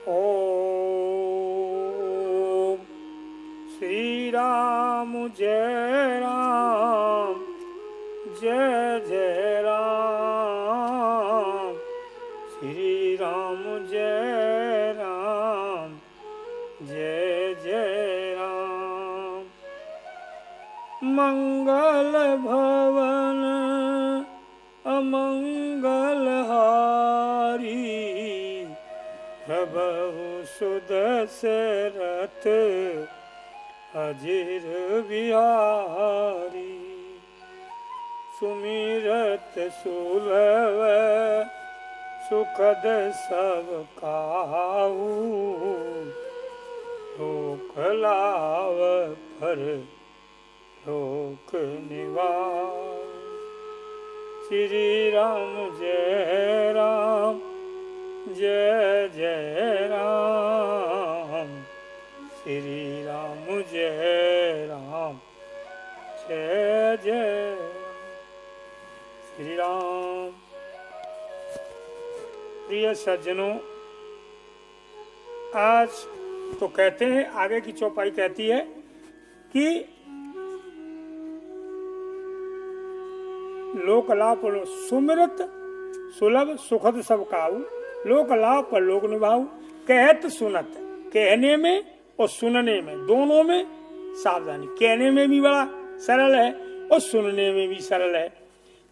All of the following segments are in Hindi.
ओम श्री राम जय राम जय जय राम। श्री राम जय राम जय जय राम। मंगल भवन अमंगल हारी प्रभु सुदशरथ अजिर बिहारी। सुमिरत सुलभ सुखद सब काहू लोक लाभ पर लोक निवार। श्री राम जय राम जय जय राम। श्री राम जय राम जय जय श्री राम। प्रिय सज्जनों, आज तो कहते हैं, आगे की चौपाई कहती है कि लोक लाभ पर सुमिरत सुलभ सुखद सब काऊ लोक लाभ पर लोक निभाऊ। कहत सुनत, कहने में और सुनने में दोनों में सावधानी। कहने में भी बड़ा सरल है और सुनने में भी सरल है।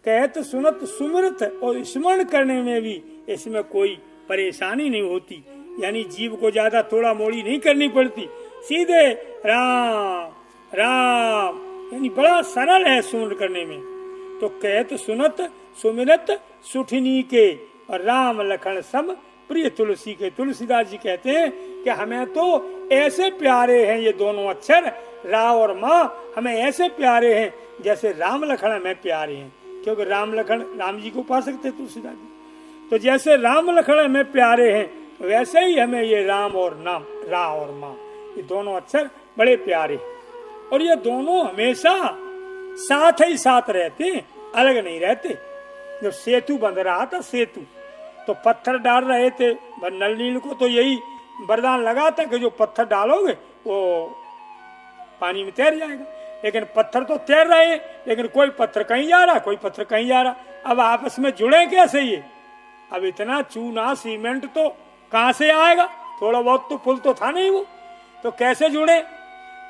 कहत सुनत सुमिरत और स्मरण करने में भी इसमें कोई परेशानी नहीं होती, यानी जीव को ज्यादा थोड़ा मोड़ी नहीं करनी पड़ती, सीधे राम राम, यानी बड़ा सरल है सुमरण करने में। तो कहत सुनत सुमिरत सुठनी के और राम लखन सब प्रिय तुलसी के। तुलसीदास जी कहते हैं कि हमें तो ऐसे प्यारे हैं ये दोनों अक्षर रा और माँ, हमें ऐसे प्यारे हैं जैसे राम लखन हमें प्यारे हैं, क्योंकि राम लखन राम जी को पा सकते तुलसीदास जी। तो जैसे राम लखन हमें प्यारे हैं वैसे ही हमें ये राम और नाम रा और माँ ये दोनों अक्षर बड़े प्यारे हैं। और ये दोनों हमेशा साथ ही साथ रहते हैं, अलग नहीं रहते। जब सेतु बंध रहा था, सेतु तो पत्थर डाल रहे थे, नल नील को तो यही वरदान लगा था कि जो पत्थर डालोगे वो पानी में तैर जाएगा। लेकिन पत्थर तो तैर रहे हैं, लेकिन कोई पत्थर कहीं जा रहा, कोई पत्थर कहीं जा रहा। अब आपस में जुड़े कैसे ये? अब इतना चूना सीमेंट तो कहाँ से आएगा? थोड़ा बहुत तो पुल तो था नहीं वो, तो कैसे जुड़े?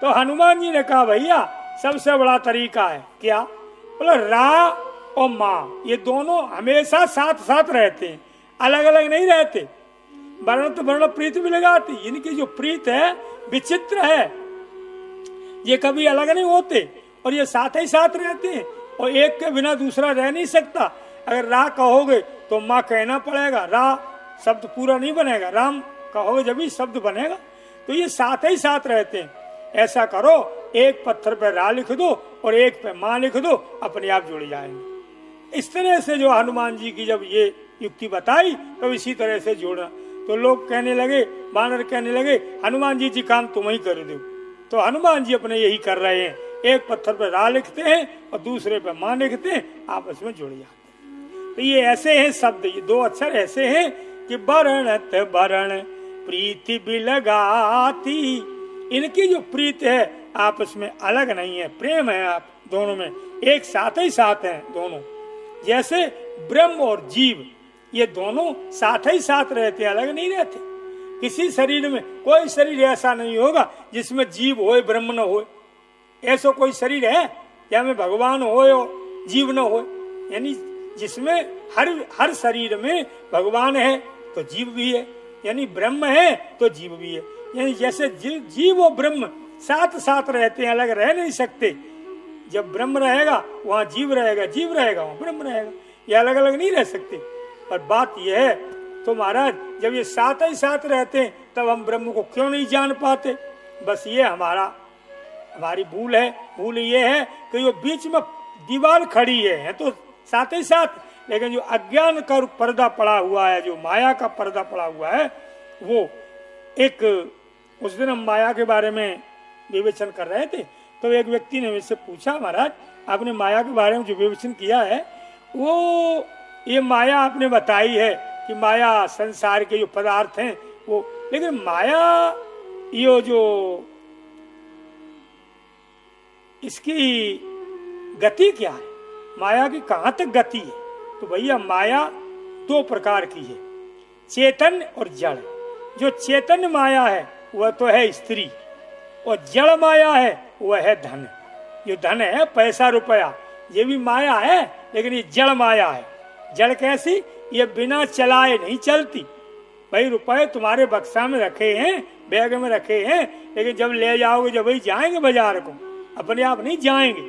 तो हनुमान जी ने कहा भैया सबसे बड़ा तरीका है क्या? बोला रा और माँ ये दोनों हमेशा साथ साथ रहते हैं, अलग अलग नहीं रहते। वर्ण तो वर्ण प्रीत भी लगाती, इनकी जो प्रीत है विचित्र है, ये कभी अलग नहीं होते और ये साथ ही साथ रहते हैं। और एक के बिना दूसरा रह नहीं सकता। अगर रा कहोगे तो माँ कहना पड़ेगा, रा शब्द पूरा नहीं बनेगा, राम कहोगे जब भी शब्द बनेगा। तो ये साथ ही साथ रहते हैं। ऐसा करो, एक पत्थर पे रा लिख दो और एक पे माँ लिख दो, अपने आप जुड़ जाएंगे। इस तरह से जो हनुमान जी की जब ये युक्ति बताई तो इसी तरह से जोड़ा। तो लोग कहने लगे, बानर कहने लगे हनुमान जी काम तुम ही कर दो। तो हनुमान जी अपने यही कर रहे हैं, एक पत्थर पे रा लिखते हैं और दूसरे पे माँ लिखते हैं, आपस में जुड़ जाते हैं। तो ये ऐसे हैं शब्द, ये दो अक्षर ऐसे हैं कि बरणत बरण प्रीति बिलगाती। इनकी जो प्रीत है आपस में अलग नहीं है, प्रेम है आप दोनों में, एक साथ ही साथ हैं दोनों। जैसे ब्रह्म और जीव ये दोनों साथ ही साथ रहते, अलग नहीं रहते। किसी शरीर में कोई शरीर ऐसा नहीं होगा जिसमें जीव होए ब्रह्म न होए। ऐसा कोई शरीर है या में भगवान होए और जीव न होए? यानी जिसमें हर शरीर में भगवान है तो जीव भी है, यानी ब्रह्म है तो जीव भी है। यानी जैसे जीव और ब्रह्म साथ साथ रहते हैं, अलग रह नहीं सकते। जब ब्रह्म रहेगा वहाँ जीव रहेगा, जीव रहेगा वहाँ ब्रह्म रहेगा, ये अलग अलग नहीं रह सकते। पर बात यह है तो महाराज जब ये साथ ही साथ रहते हैं तब हम ब्रह्म को क्यों नहीं जान पाते? बस ये हमारी भूल है। भूल ये है कि जो बीच में दीवार खड़ी है तो साथ ही साथ, लेकिन जो अज्ञान का पर्दा पड़ा हुआ है, जो माया का पर्दा पड़ा हुआ है, वो एक उस दिन हम माया के बारे में विवेचन कर रहे थे तो एक व्यक्ति ने मुझसे पूछा, महाराज आपने माया के बारे में जो विवेचन किया है वो ये माया आपने बताई है कि माया संसार के जो पदार्थ हैं वो। लेकिन माया ये जो इसकी गति क्या है, माया की कहां तक गति है? तो भैया माया दो प्रकार की है, चेतन और जड़। जो चेतन माया है वह तो है स्त्री, और जड़ माया है वह है धन। जो धन है पैसा रुपया, ये भी माया है, लेकिन ये जड़ माया है। जड़ कैसी? ये बिना चलाए नहीं चलती। भाई रुपए तुम्हारे बक्सा में रखे हैं, बैग में रखे हैं, लेकिन जब ले जाओगे, जब वही जाएंगे बाजार को, अपने आप नहीं जाएंगे।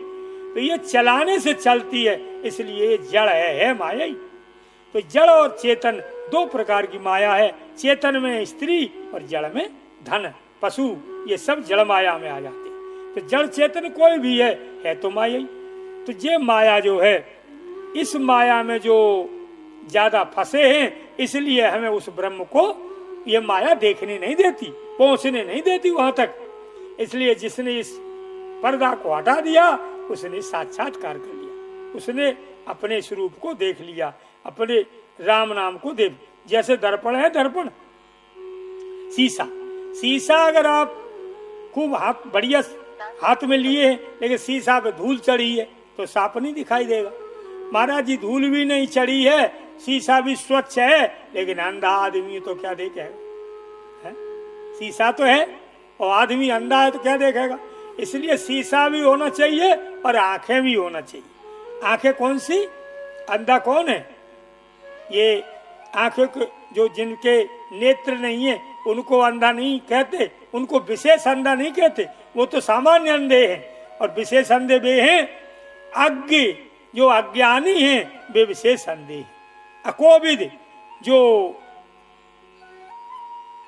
तो ये चलाने से चलती है, इसलिए जड़ है माया ही। तो जड़ और चेतन दो प्रकार की माया है। चेतन में स्त्री और जड़ में धन पशु, ये सब जड़ माया में आ जाते हैं। तो जड़ चेतन कोई भी है तो माया ही। तो ये माया जो है, इस माया में जो ज्यादा फंसे हैं, इसलिए हमें उस ब्रह्म को ये माया देखने नहीं देती, पहुंचने नहीं देती वहां तक। इसलिए जिसने इस पर्दा को हटा दिया उसने साक्षात्कार कर लिया, उसने अपने स्वरूप को देख लिया, अपने राम नाम को देख। जैसे दर्पण है, दर्पण शीशा अगर आप खूब हाथ बढ़िया हाथ में लिए हैं, लेकिन शीशा पे धूल चढ़ी है तो साफ नहीं दिखाई देगा। महाराज जी धूल भी नहीं चढ़ी है, शीशा भी स्वच्छ है, लेकिन अंधा आदमी तो क्या देखेगा? शीशा तो है और आदमी अंधा है तो क्या देखेगा? इसलिए शीशा भी होना चाहिए और आंखें भी होना चाहिए। आंखें कौन सी? अंधा कौन है? ये आंखें जो जिनके नेत्र नहीं है उनको अंधा नहीं कहते, उनको विशेष अंधा नहीं कहते, वो तो सामान्य अंधे हैं। और विशेष अंधे वे हैं अज्ञ, जो अज्ञानी हैं वे विशेष अंधे हैं। अकोविद, जो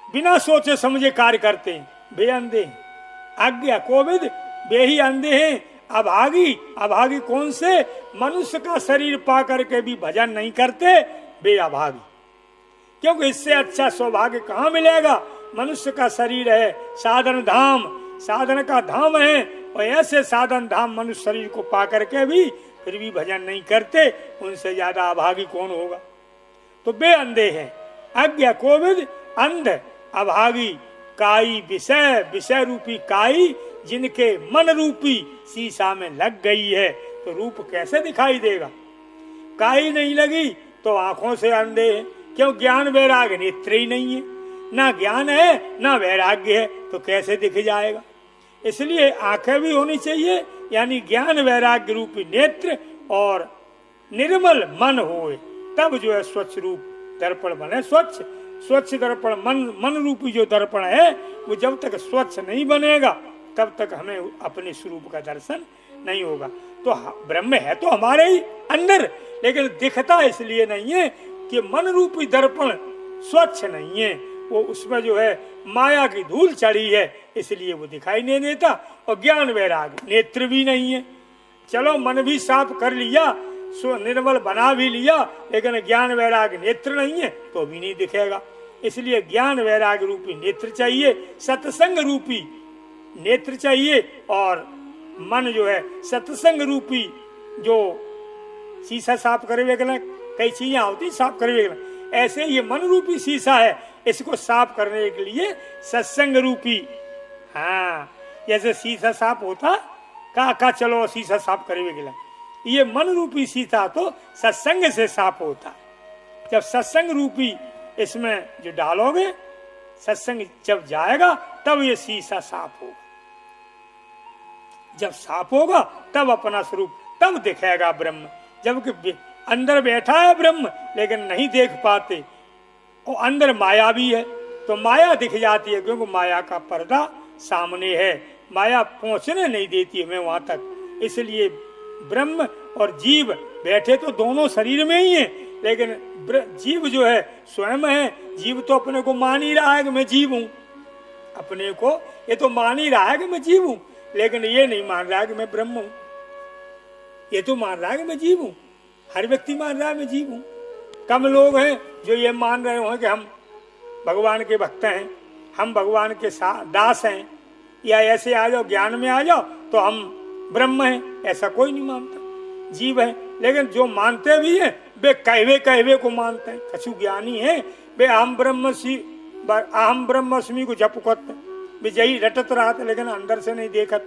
बिना सोचे समझे कार्य करते हैं, वे अंधे हैं। अज्ञ अकोविद वे ही अंधे हैं। अभागी कौन से? मनुष्य का शरीर पा करके भी भजन नहीं करते, वे अभागी। क्योंकि इससे अच्छा सौभाग्य कहाँ मिलेगा? मनुष्य का शरीर है साधन धाम, साधन का धाम है, और ऐसे साधन धाम मनुष्य शरीर को पा करके भी फिर भी भजन नहीं करते, उनसे ज्यादा अभागी कौन होगा? तो वे अंधे हैं। अज्ञ कोविद अंध अभागी काई विषय रूपी काई, जिनके मन रूपी शीशा में लग गई है, तो रूप कैसे दिखाई देगा? काई नहीं लगी तो आंखों से अंधे हैं। क्यों? ज्ञान वैराग्य नेत्र ही नहीं है। ना ज्ञान है ना वैराग्य है, तो कैसे दिख जाएगा? इसलिए आंखें भी होनी चाहिए, यानी ज्ञान वैराग्य रूपी नेत्र, और निर्मल मन होए, तब जो है स्वच्छ रूप दर्पण बने। स्वच्छ दर्पण मन रूपी जो दर्पण है, वो जब तक स्वच्छ नहीं बनेगा तब तक हमें अपने स्वरूप का दर्शन नहीं होगा। तो ब्रह्म है तो हमारे ही अंदर, लेकिन दिखता इसलिए नहीं है कि मन रूपी दर्पण स्वच्छ नहीं है, वो उसमें जो है माया की धूल चढ़ी है, इसलिए वो दिखाई नहीं देता। और ज्ञान वैराग्य नेत्र भी नहीं है। चलो मन भी साफ कर लिया, निर्मल बना भी लिया, लेकिन ज्ञान वैराग्य नेत्र नहीं है तो भी नहीं दिखेगा। इसलिए ज्ञान वैराग्य रूपी नेत्र चाहिए, सत्संग रूपी नेत्र चाहिए, और मन जो है सत्संग रूपी जो शीशा साफ करे वेगला, कई चीजें होती साफ करे वेगला, ऐसे ये मन रूपी शीशा है, इसको साफ करने के लिए सत्संग रूपी, हाँ जैसे शीशा साफ होता का चलो शीशा साफ करे वेगला, ये मन रूपी शीशा तो सत्संग से साफ होता। जब सत्संग रूपी इसमें जो डालोगे, सत्संग जब जाएगा तब ये शीशा साफ होगा। जब साफ होगा तब अपना स्वरूप तब दिखेगा ब्रह्म। जबकि अंदर बैठा है ब्रह्म लेकिन नहीं देख पाते, और अंदर माया भी है तो माया दिख जाती है, क्योंकि माया का पर्दा सामने है, माया पहुंचने नहीं देती हमें वहां तक। इसलिए ब्रह्म और जीव बैठे तो दोनों शरीर में ही है, लेकिन जीव जो है स्वयं है। जीव तो अपने को मान ही रहा है कि मैं जीव हूँ, अपने को ये तो मान ही रहा है कि मैं जीव हूँ, लेकिन ये नहीं मान रहा है कि मैं ब्रह्म हूँ। ये तो मान रहा है कि मैं जीव हूँ, हर व्यक्ति मान रहा है मैं जीव हूँ। कम लोग हैं जो ये मान रहे हो कि हम भगवान के भक्त हैं, हम भगवान के दास हैं, या ऐसे आ जाओ ज्ञान में आ जाओ तो हम ब्रह्म हैं, ऐसा कोई नहीं मानता, जीव है। लेकिन जो मानते भी हैं वे कहवे को मानते हैं। कछु ज्ञानी है वे हम ब्रह्म अहम ब्रह्मस्मि को जप करते विजयी रटत रहा था, लेकिन अंदर से नहीं देखत।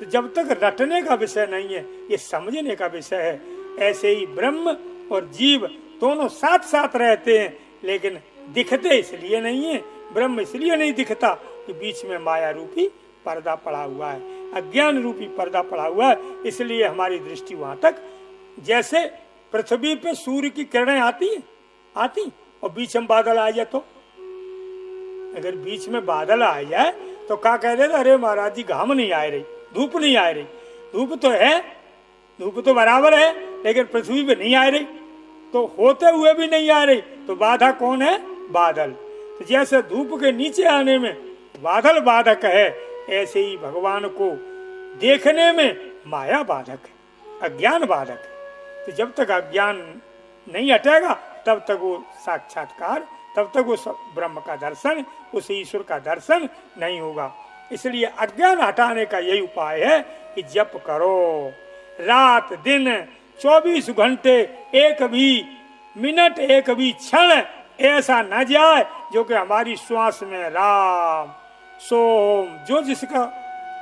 तो जब तक रटने का विषय नहीं है, ये समझने का विषय है। ऐसे ही ब्रह्म और जीव दोनों साथ साथ रहते हैं, लेकिन दिखते इसलिए नहीं है। ब्रह्म इसलिए नहीं दिखता कि बीच में माया रूपी पर्दा पड़ा हुआ है, अज्ञान रूपी पर्दा पड़ा हुआ है, इसलिए हमारी दृष्टि वहां तक। जैसे पृथ्वी पे सूर्य की किरणें आती और बीच में बादल आ जाए, तो अगर बीच में बादल आ जाए तो क्या कह देते, अरे महाराज जी घाम नहीं आ रही, धूप नहीं आ रही। धूप तो है, धूप तो बराबर है, लेकिन पृथ्वी पे नहीं आ रही, तो होते हुए भी नहीं आ रही, तो बाधा कौन है? बादल। तो जैसे धूप के नीचे आने में बादल बाधक है, ऐसे ही भगवान को देखने में माया बाधक है, अज्ञान बाधक है। तो जब तक अज्ञान नहीं हटेगा तब तक वो साक्षात्कार, तब तक वो ब्रह्म का दर्शन, उस ईश्वर का दर्शन नहीं होगा। इसलिए अज्ञान हटाने का यही उपाय है कि जप करो, रात दिन 24 घंटे, एक भी मिनट, एक भी क्षण ऐसा न जाए जो कि हमारी श्वास में राम सोम, जो जिसका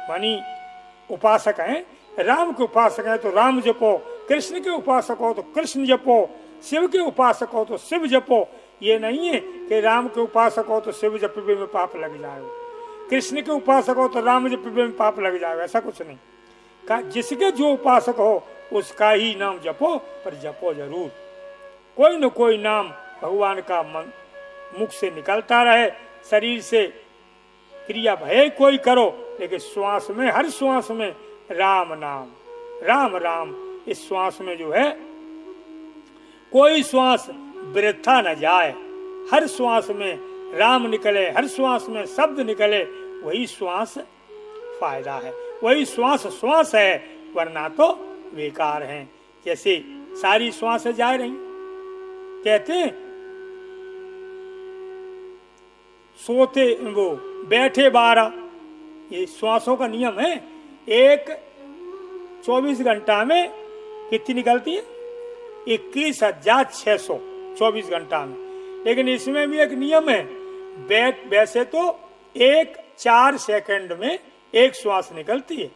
मानी उपासक है, राम के उपासक है तो राम जपो, कृष्ण के उपासक हो तो कृष्ण जपो, शिव के उपासक हो तो शिव जपो। ये नहीं है कि राम के उपासक हो तो शिव जपबे में पाप लग जाए, कृष्ण के उपासक हो तो राम जपबे में पाप लग जाए, ऐसा कुछ नहीं। का जिसके जो उपासक हो उसका ही नाम जपो, पर जपो जरूर। कोई न कोई नाम भगवान का मुख से निकलता रहे, शरीर से क्रिया भय कोई करो, लेकिन श्वास में, हर श्वास में राम नाम, राम राम। इस श्वास में जो है कोई श्वास वृथा न जाए, हर श्वास में राम निकले, हर श्वास में शब्द निकले, वही श्वास फायदा है, वही श्वास श्वास है, वरना तो बेकार हैं। जैसे सारी श्वासें जा रही, कहते हैं सोते वो बैठे 12, ये श्वासों का नियम है। एक 24 घंटा में कितनी निकलती है? 21,600 24 घंटा में। लेकिन इसमें भी एक नियम है, वैसे तो 4 सेकंड में एक श्वास निकलती है,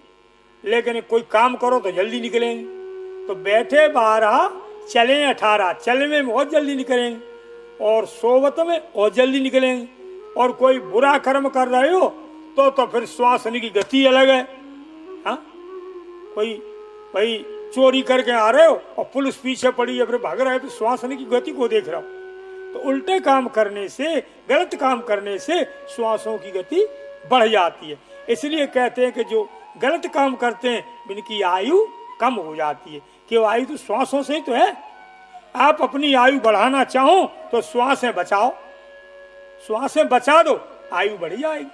लेकिन कोई काम करो तो जल्दी निकलेंगे। तो बैठे 12, चले 18, चलने में बहुत जल्दी निकलेंगे, और सोवत में और जल्दी निकलेंगे। और कोई बुरा कर्म कर रहे हो तो फिर श्वास की गति अलग है। हाँ, कोई भाई चोरी करके आ रहे हो और पुलिस पीछे पड़ी है, फिर भाग रहे हो, तो श्वास की गति को देख रहा हो। तो उल्टे काम करने से, गलत काम करने से श्वासों की गति बढ़ जाती है। इसलिए कहते हैं कि जो गलत काम करते हैं उनकी आयु कम हो जाती है। कि आयु तो श्वासों से ही तो है। आप अपनी आयु बढ़ाना चाहो तो श्वासें बचाओ, श्वासें बचा दो, आयु बढ़ जाएगी।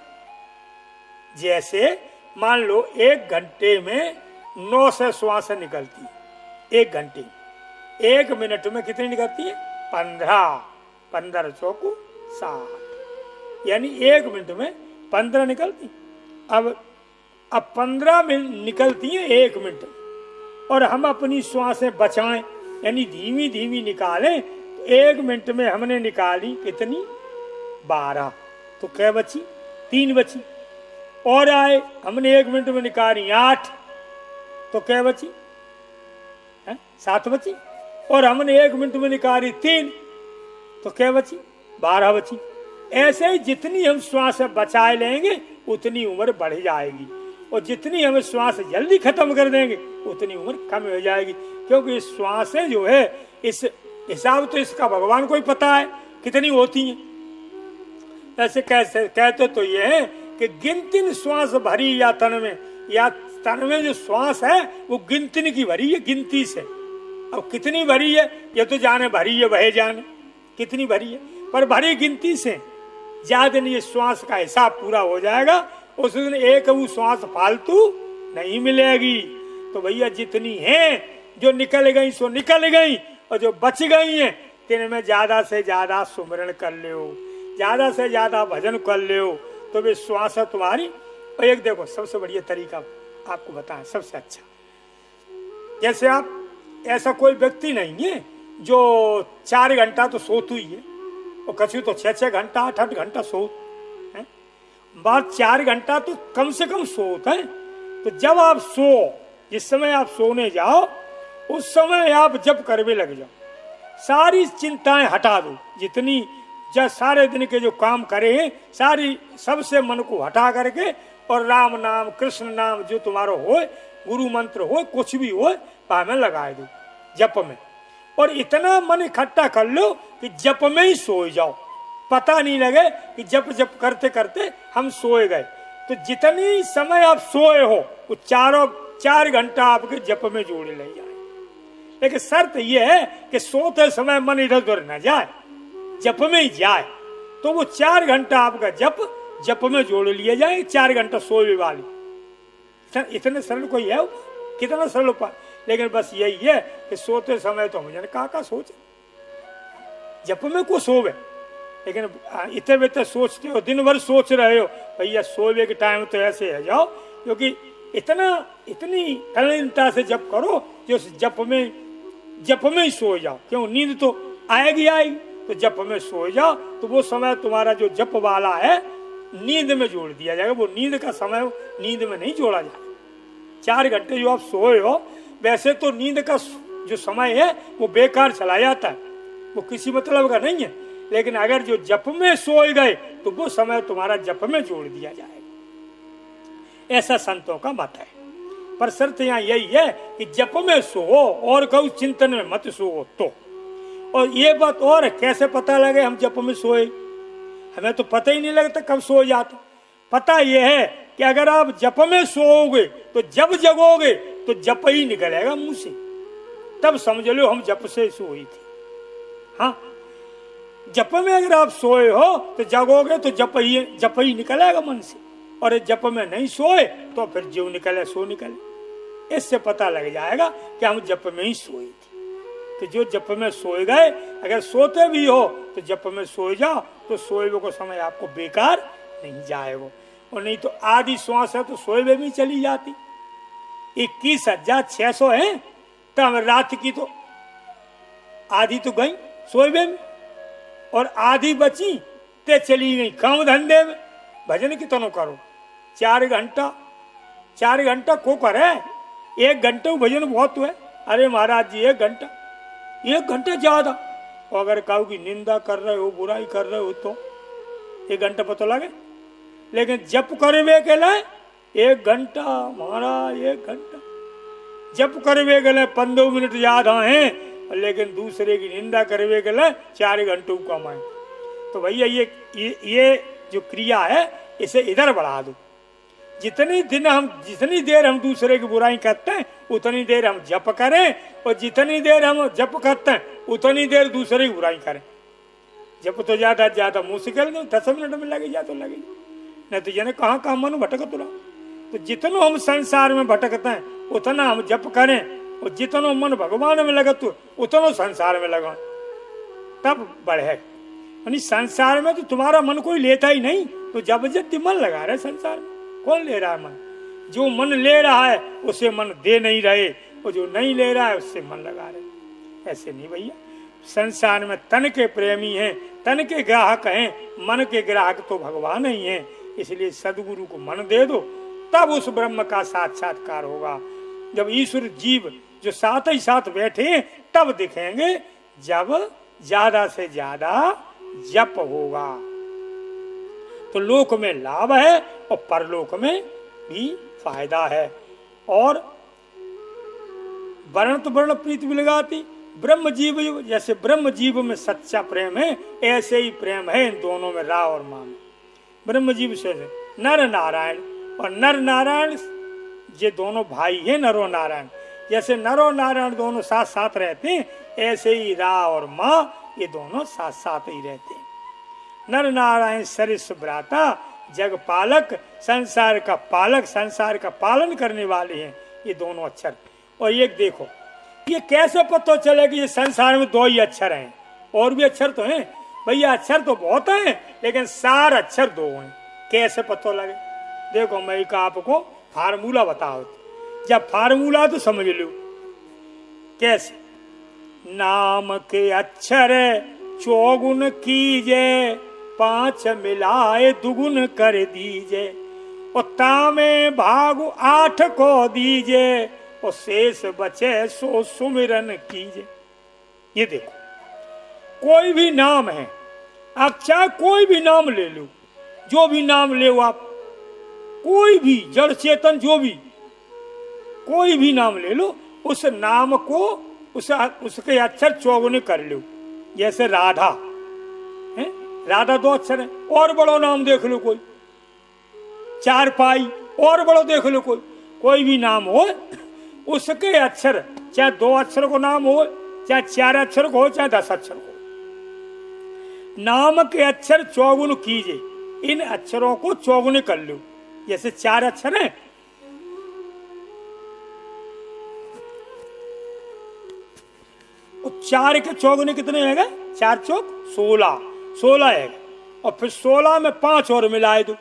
जैसे मान लो 1 घंटे में 9 से श्वासें निकलती है, 1 घंटे। 1 मिनट में कितनी निकलती है? 15 चौको 60, यानी 1 मिनट में 15 निकलती। अब 15 मिनट निकलती है 1 मिनट, और हम अपनी श्वासें बचाएं, यानी धीमी धीमी निकालें, तो 1 मिनट में हमने निकाली कितनी? 12। तो क्या बची? 3 बची। और आए, हमने 1 मिनट में निकाली 8, तो क्या बची? 7 बची। और हमने 1 मिनट में निकाली 3, तो क्या बची? 12 बची। ऐसे ही जितनी हम श्वास बचाए लेंगे उतनी उम्र बढ़ जाएगी, और जितनी हम श्वास जल्दी खत्म कर देंगे उतनी उम्र कम हो जाएगी। क्योंकि श्वासें जो है, इस हिसाब तो इसका भगवान को ही पता है कितनी होती हैं। ऐसे कहते तो ये है कि गिनतिन श्वास भरी या तन में, या तन में जो श्वास है वो गिनतिन की भरी है, गिनती से। अब कितनी भरी है ये तो जाने, भरी है वह जाने कितनी भरी है, पर भरी गिनती से। ज्यादा दिन ये श्वास का हिसाब पूरा हो जाएगा, उस दिन एक वो श्वास फालतू नहीं मिलेगी। तो भैया जितनी है, जो निकल गई सो निकल गई, और जो बच गई है तिनमें ज्यादा से ज्यादा सुमरण कर लो, ज्यादा से ज्यादा भजन कर लो, तो वे श्वास तुम्हारी। और एक देखो सबसे बढ़िया तरीका आपको बताएं, सबसे अच्छा। जैसे आप, ऐसा कोई व्यक्ति नहीं है जो 4 घंटा तो सोतू ही है, और कछु तो 6-6 घंटा 8-8 घंटा सोत है, बात 4 घंटा तो कम से कम सोत है। तो जब आप जिस समय आप सोने जाओ उस समय आप जप करवे लग जाओ, सारी चिंताएं हटा दो, जितनी जब सारे दिन के जो काम करे हैं सारी सबसे मन को हटा करके और राम नाम कृष्ण नाम जो तुम्हारा हो, गुरु मंत्र हो, कुछ भी हो में लगा दो जप में, और इतना मन इकट्ठा कर लो कि जप में ही सो जाओ, पता नहीं लगे कि जप करते करते हम सोए गए। तो जितनी समय आप सोए हो वो 4 घंटा आपके जप में जोड़े ले जाए। लेकिन शर्त यह है कि सोते समय मन इधर उधर न जाए, जप में ही जाए। तो वो 4 घंटा आपका जप में जोड़ लिए जाए, 4 घंटा सोए वाली। इतने सरल कोई है, कितना सरल उपाय। लेकिन बस यही है कि सोते समय तो मुझे का सोचे, जप में को सोवे, लेकिन इतने बेहतर सोचते हो, दिन भर सोच रहे हो, भैया सोवे के टाइम तो ऐसे है जाओ, क्योंकि इतनी तल्लीनता से जप करो जो जप में ही सो जाओ। क्यों, नींद तो आएगी, तो जप में सो जाओ, तो वो समय तुम्हारा जो जप वाला है नींद में जोड़ दिया जाएगा। वो नींद का समय नींद में नहीं जोड़ा जाएगा। 4 घंटे जो आप सोए हो, वैसे तो नींद का जो समय है वो बेकार चला जाता है, वो किसी मतलब का नहीं है। लेकिन अगर जो जप में सोए गए तो वो समय तुम्हारा जप में जोड़ दिया जाएगा, ऐसा संतों का मत है। पर शर्त यहाँ यही है कि जप में सो और कहूँ चिंतन में मत सो। तो और ये बात और कैसे पता लगे हम जप में सोए, हमें तो पता ही नहीं लगता कब सो जाते। पता यह है कि अगर आप जप में सोओगे तो जब जगोगे तो जप ही निकलेगा मुंह से, तब समझ लो हम जप से सोई थी। हाँ, जप में अगर आप सोए हो तो जगोगे तो जप ही निकलेगा मन से, और जप में नहीं सोए तो फिर जो निकले सो निकले। इससे पता लग जाएगा कि हम जप में ही सोई थी। तो जो जप में सोए गए, अगर सोते भी हो तो जप में सोए जाओ, तो सोए को समय आपको बेकार नहीं जाएगा। और नहीं तो आधी श्वास है तो सोए में भी चली जाती। 21,600 है, तो हम रात की तो आधी तो गई सोए में, और आधी बची ते चली गई काम धंधे में। भजन कितनों करो, 4 घंटा को करे, 1 घंटे भजन बहुत है। अरे महाराज जी 1 घंटा ज्यादा। और अगर कहो कि निंदा कर रहे हो, बुराई कर रहे हो, तो 1 घंटा पता लगे। लेकिन जप करवे के लिए 1 घंटा, महाराज 1 घंटा जप करवे के लिए 15 मिनट ज्यादा है, लेकिन दूसरे की निंदा करवे के लिए 4 घंटों कम है। तो भैया ये जो क्रिया है इसे इधर बढ़ा दो। जितनी देर हम दूसरे की बुराई करते हैं उतनी देर हम जप करें, और जितनी देर हम जप करते हैं उतनी देर दूसरे की बुराई करें। जप तो ज्यादा मुश्किल नहीं, 10 मिनट में लगे जा तो लगे, नहीं तो यानी कहाँ मन भटकत रहो। तो जितना हम संसार में भटकते हैं उतना हम जप करें, और जितना मन भगवान में लगे तो उतना संसार में लगा, तब बढ़े। यानी संसार में तो तुम्हारा मन कोई लेता ही नहीं, तो जबरदस्ती मन लगा रहे संसार में। कौन ले रहा है मन? जो मन ले रहा है उसे मन दे नहीं रहे, और जो नहीं ले रहा है उससे मन लगा रहे। ऐसे नहीं भैया, संसार में तन के प्रेमी हैं, तन के ग्राहक हैं, मन के ग्राहक तो भगवान ही हैं। इसलिए सदगुरु को मन दे दो, तब उस ब्रह्म का साक्षात्कार होगा। जब ईश्वर जीव जो साथ ही साथ बैठे तब दिखेंगे, जब ज्यादा से ज्यादा जप होगा। तो लोक में लाभ है और परलोक में भी फायदा है। और वर्ण तो वर्ण प्रीति विलगाती, ब्रह्म जीव जैसे ब्रह्म जीव में सच्चा प्रेम है, ऐसे ही प्रेम है इन दोनों में, रा और मां में। ब्रह्म जीव से नर नारायण, और नर नारायण ये दोनों भाई है, नरो नारायण। जैसे नरो नारायण दोनों साथ साथ रहते हैं, ऐसे ही रा और मां ये दोनों साथ साथ ही रहते हैं। नर नारायण सरिस भ्राता, जग पालक, संसार का पालक, संसार का पालन करने वाले हैं ये दोनों अक्षर। और ये देखो, ये कैसे पता चले कि ये संसार में 2 ही अक्षर हैं? और भी अक्षर तो हैं भैया, अक्षर तो बहुत हैं, लेकिन सार अक्षर 2 हैं। कैसे पता लगे? देखो मैं एक आपको फार्मूला बताओ, जब फार्मूला तो समझ लो कैसे। नाम के अक्षर चौगुन कीजे, 5 मिलाए दुगुन कर दीजे, और तामे भाग 8 को दीजे, और शेष बचे सो सुमिरन कीजे। ये देखो, कोई भी नाम है, आप चाहे कोई भी नाम ले लो, जो भी नाम ले आप, कोई भी जड़ चेतन जो भी कोई भी नाम ले लो, उस नाम को उसके अक्षर चौगुने कर लो। जैसे राधा है, राधा 2 अक्षर है, और बड़ो नाम देख लो कोई, 4 पाई, और बड़ो देख लो कोई भी नाम हो, उसके अक्षर चाहे 2 अक्षर को नाम हो, चाहे 4 अक्षर को हो, चाहे 10 अक्षर को, नाम के अक्षर चौगुन कीजिए। इन अक्षरों को चौगुने कर लो। जैसे 4 अक्षर है, और 4 के चौगुने कितने हैं? 4 चौक 16, 16 है, और फिर 16 में 5 और मिलाए दो,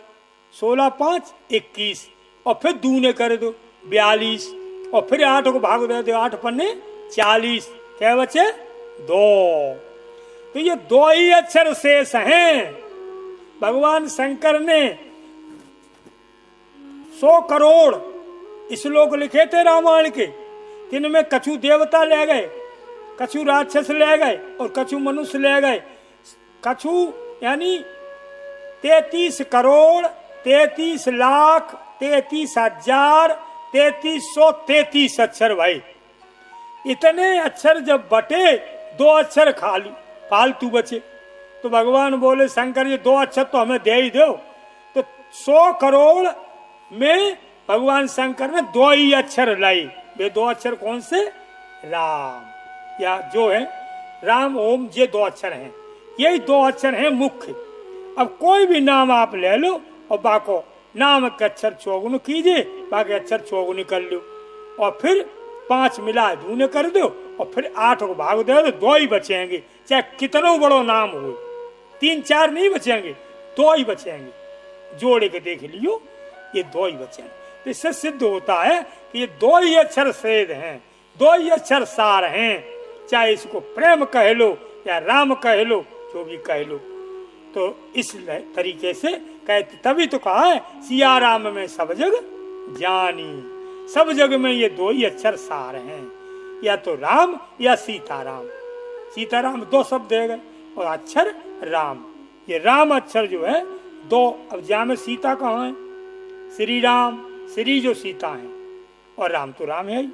16 5 21, और फिर दूने कर दो 42, और फिर 8 को भाग दे दो, 8 पन्ने 40, क्या बचे? 2। तो ये 2 ही अक्षर शेष हैं। भगवान शंकर ने 100 करोड़ श्लोक लिखे थे रामायण के, इनमें कछु देवता ले गए, कछु राक्षस ले गए, और कछु मनुष्य ले गए। कछु यानी 33 करोड़ 33 लाख 33,000 3333 अक्षर। भाई इतने अक्षर जब बटे, 2 अक्षर खाली फालतू बचे, तो भगवान बोले शंकर जी 2 अक्षर तो हमें दे ही दो। तो 100 करोड़ में भगवान शंकर ने 2 ही अक्षर लाई। वे 2 अक्षर कौन से? राम, या जो है राम ओम, ये 2 अक्षर हैं, यही 2 अक्षर हैं मुख्य। अब कोई भी नाम आप ले लो, और बाको नाम के अक्षर चौगुन कीजिए, बाकी अक्षर चौगुनी कर लो, और फिर 5 मिला दूने कर दो, और फिर 8 को भाग दे तो 2 ही बचेंगे। चाहे कितना बड़ो नाम हो, 3 4 नहीं बचेंगे, 2 ही बचेंगे। जोड़े के देख लियो, ये 2 ही बचेंगे। तो इससे सिद्ध होता है कि ये 2 ही अक्षर सेद हैं, 2 ही अक्षर सार हैं। चाहे इसको प्रेम कह लो या राम कह लो, जो भी कह लो। तो इस तरीके से कहते, तभी तो कहा है सिया राम में सब जग जानी। सब जग में ये 2 ही अक्षर सार हैं, या तो राम या सीताराम। सीताराम 2 शब्द है गए, और अक्षर राम। ये राम अक्षर जो है 2। अब जहाँ में सीता कहाँ है? श्री राम, श्री जो सीता है, और राम तो राम है ही।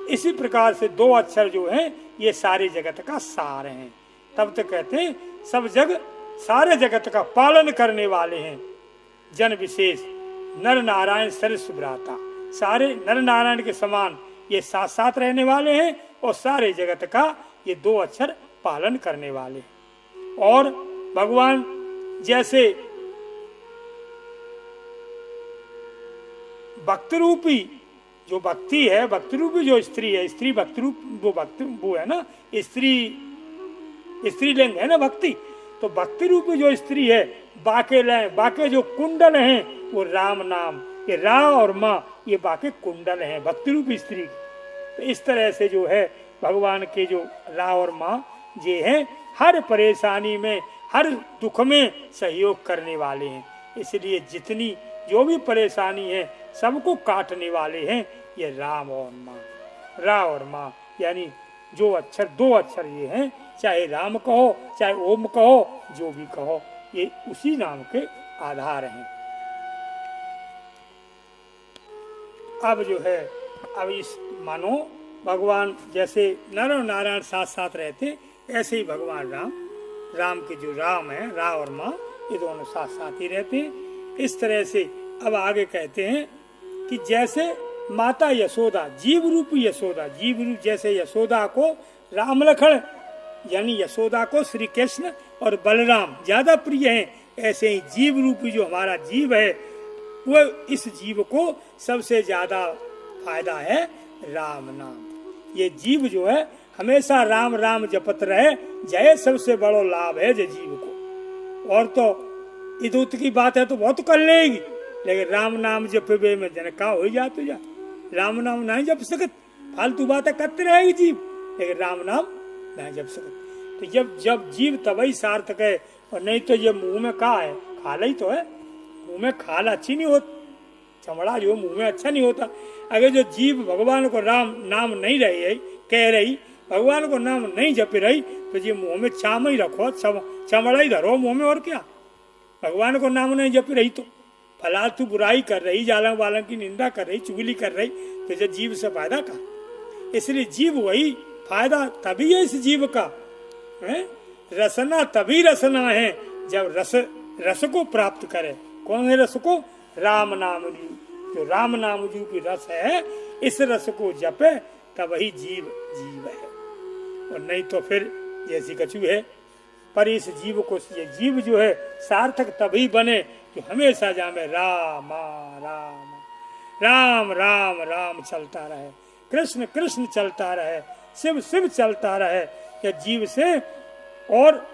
इसी प्रकार से 2 अक्षर जो हैं ये सारे जगत का सार हैं। तब तो कहते हैं सब जग सारे जगत का पालन करने वाले हैं। जन विशेष नर नारायण सरस भ्राता, सारे नर नारायण के समान ये साथ साथ रहने वाले हैं, और सारे जगत का ये 2 अक्षर पालन करने वाले हैं। और भगवान जैसे भक्ति रूपी जो भक्ति है, भक्ति रूपी जो स्त्री है, स्त्री भक्ति रूप वो है ना, स्त्रीलिंग है ना भक्ति। तो भक्ति रूपी जो स्त्री है, बाके जो कुंडल हैं वो राम नाम, ये रा और माँ, ये बाके कुंडल हैं भक्ति रूपी स्त्री। तो इस तरह से जो है भगवान के जो रा और माँ ये हैं, हर परेशानी में, हर दुख में सहयोग करने वाले हैं। इसलिए जितनी जो भी परेशानी है सबको काटने वाले हैं ये राम और माँ। रा और माँ यानी जो अक्षर 2 अक्षर ये हैं, चाहे राम कहो चाहे ओम कहो, जो भी कहो, ये उसी नाम के आधार हैं। अब जो है, अब इस मानो भगवान जैसे नर और नारायण साथ साथ रहते, ऐसे ही भगवान राम के जो राम है, रा और माँ, ये दोनों साथ साथ ही रहते हैं। इस तरह से अब आगे कहते हैं कि जैसे माता यशोदा, जीव रूप यशोदा, जीव रूप जैसे यशोदा को राम लखन यानी यशोदा को श्री कृष्ण और बलराम ज्यादा प्रिय हैं, ऐसे ही जीव रूपी जो हमारा जीव है, वो इस जीव को सबसे ज्यादा फायदा है राम नाम। ये जीव जो है हमेशा राम राम जपत रहे, जय सबसे बड़ो लाभ है जे जीव को। और तो इदूत की बात है तो बहुत कर लेगी, लेकिन राम नाम जपे में जनका हो जा, तो जा राम नाम नहीं जप सकत, फालतू बातें करते रहेगी जीव, लेकिन राम नाम नहीं जप सकत। तो जब जीव तभी सार्थक है, और नहीं तो ये मुंह में का है, खाला ही तो है। मुंह में खाल अच्छी नहीं होती, चमड़ा जो मुंह में अच्छा नहीं होता। अगर जो जीव भगवान को राम नाम नहीं रही कह रही, भगवान को नाम नहीं जप रही, तो ये मुंह में चाम ही रखो, चमड़ा ही धरो मुंह में, और क्या। भगवान को नाम नहीं जप रही तो फलातू बुराई कर रही, जालम वालम की निंदा कर रही, चुगली कर रही, तो जो जीव से फायदा का। इसलिए जीव वही फायदा तभी है इस जीव का है। रसना तभी रसना है जब रस को प्राप्त करे। कौन है रस को? राम नाम रूप, जो राम नाम रूपी रस है, इस रस को जपे तब वही जीव है, और नहीं तो फिर जैसी कछू है। पर इस जीव को, ये जीव जो है सार्थक तभी बने जो हमेशा जामे राम राम राम राम राम चलता रहे, कृष्ण कृष्ण चलता रहे, शिव शिव चलता रहे। या जीव से और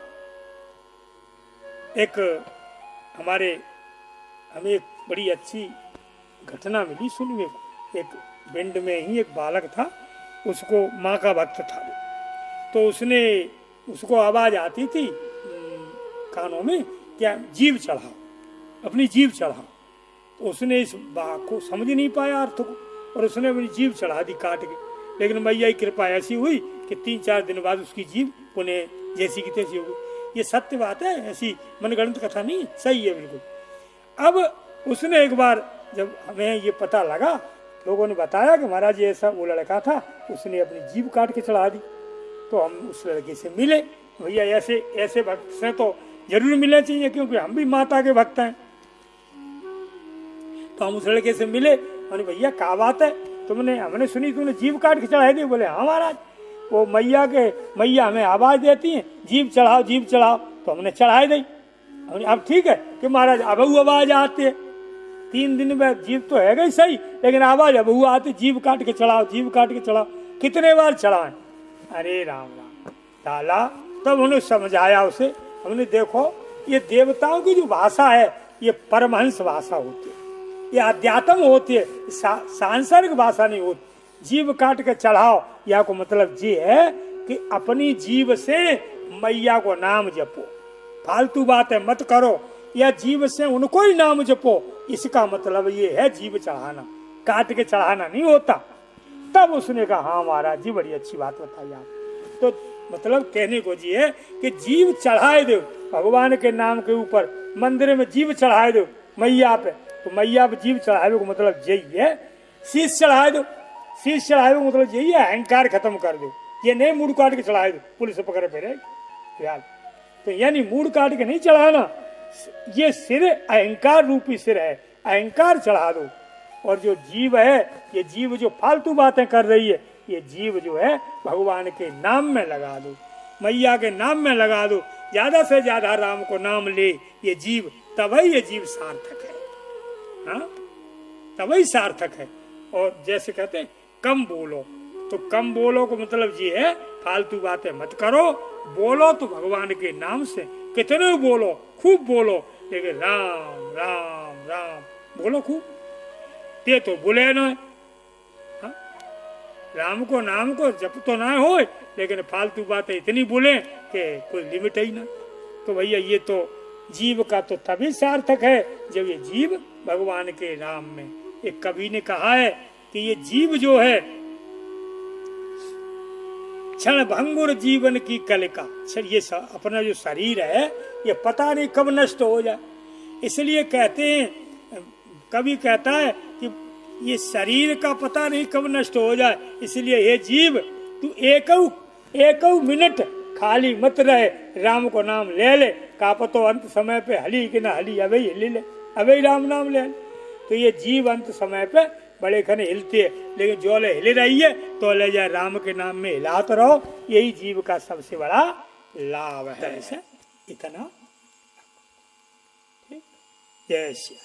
हमें एक बड़ी अच्छी घटना मिली, सुनिए। एक पिंड में ही एक बालक था, उसको माँ का भक्त था, तो उसको आवाज आती थी कानों में, क्या जीव चढ़ाओ, अपनी जीव चढ़ाओ। तो उसने इस बात को समझ नहीं पाया अर्थ को, और उसने अपनी जीव चढ़ा दी काट के। लेकिन मैया की कृपा ऐसी हुई कि 3-4 दिन बाद उसकी जीव पुनः जैसी की तैसी हो गई। ये सत्य बात है, ऐसी मनगढ़ंत कथा नहीं, सही है बिल्कुल। अब उसने एक बार, जब हमें ये पता लगा, लोगों ने बताया कि महाराज ये ऐसा वो लड़का था, उसने अपनी जीभ काट के चढ़ा दी। तो हम उस लड़के से मिले। भैया ऐसे भक्त से तो जरूर मिलना चाहिए, क्योंकि हम भी माता के भक्त हैं। तो हम उस लड़के से मिले, और भैया क्या बात है, हमने सुनी तूने जीभ काट के चढ़ाई दी। बोले हाँ महाराज, वो मैया हमें आवाज देती है, जीभ चढ़ाओ जीभ चढ़ाओ, तो हमने चढ़ाई दी। अब ठीक है कि महाराज अब आवाज आती है, 3 दिन में जीभ तो है गई सही, लेकिन आवाज अब आती, जीभ काट के चढ़ाओ जीभ काट के चढ़ाओ। कितने बार चढ़ाए? अरे राम राम डाला। तब उन्हें समझाया उसे, हमने देखो ये देवताओं की जो भाषा है ये परमहंस भाषा होती है, ये अध्यात्म होती है, सांसारिक भाषा नहीं होती। जीभ काट के चढ़ाओ या को मतलब ये है कि अपनी जीभ से मैया को नाम जपो, फालतू बातें मत करो, या जीभ से उनको ही नाम जपो। इसका मतलब ये है जीभ चढ़ाना, काट के चढ़ाना नहीं होता। तब उसने कहा हाँ महाराज जी बड़ी अच्छी बात बताई आप। तो मतलब कहने को जी है कि जीभ चढ़ाए दो भगवान के नाम के ऊपर, मंदिर में जीभ चढ़ाए दो मैया पे, तो मैया पे जीभ चढ़ाए को मतलब यही है। शीश चढ़ाए दो, शीश चढ़ाए को मतलब यही है अहंकार खत्म कर दो। ये नहीं मूड काट के चढ़ाए दो, पुलिस पकड़े फिर यार। तो यानी मूड काट के नहीं चढ़ाना, ये सिर अहंकार रूपी सिर है, अहंकार चढ़ा दो। और जो जीव है, ये जीव जो फालतू बातें कर रही है, ये जीव जो है भगवान के नाम में लगा दो, मैया के नाम में लगा दो, ज्यादा से ज्यादा राम को नाम ले ये जीव, तभी ये जीव सार्थक है। हाँ तभी सार्थक है। और जैसे कहते हैं कम बोलो, तो कम बोलो को मतलब ये है फालतू बातें मत करो, बोलो तो भगवान के नाम से, कितने बोलो, खूब बोलो, लेकिन राम राम राम बोलो खूब। ते तो बोले न, राम को नाम को जप तो ना हो, लेकिन फालतू बातें इतनी बोले कि कोई लिमिट ही ना। तो भैया ये तो जीव का तो तभी सार्थक है जब ये जीव भगवान के नाम में। एक कवि ने कहा है कि ये जीव जो है क्षण भंगुर जीवन की कलिका, ये अपना जो शरीर है ये पता नहीं कब नष्ट हो जाए। इसलिए कहते हैं, कवि कहता है कि ये शरीर का पता नहीं कब नष्ट हो जाए, इसलिए ये जीव तू एक मिनट खाली मत रहे, राम को नाम ले ले, कापतो अंत समय पे हली कि ना हली अबे हिली ले, अबे राम नाम ले। तो ये जीव अंत समय पे बड़े खने हिलती है, लेकिन जो ले हिल रही है तो ले जाए राम के नाम में हिलाते रहो, यही जीव का सबसे बड़ा लाभ है। इतना जय श्री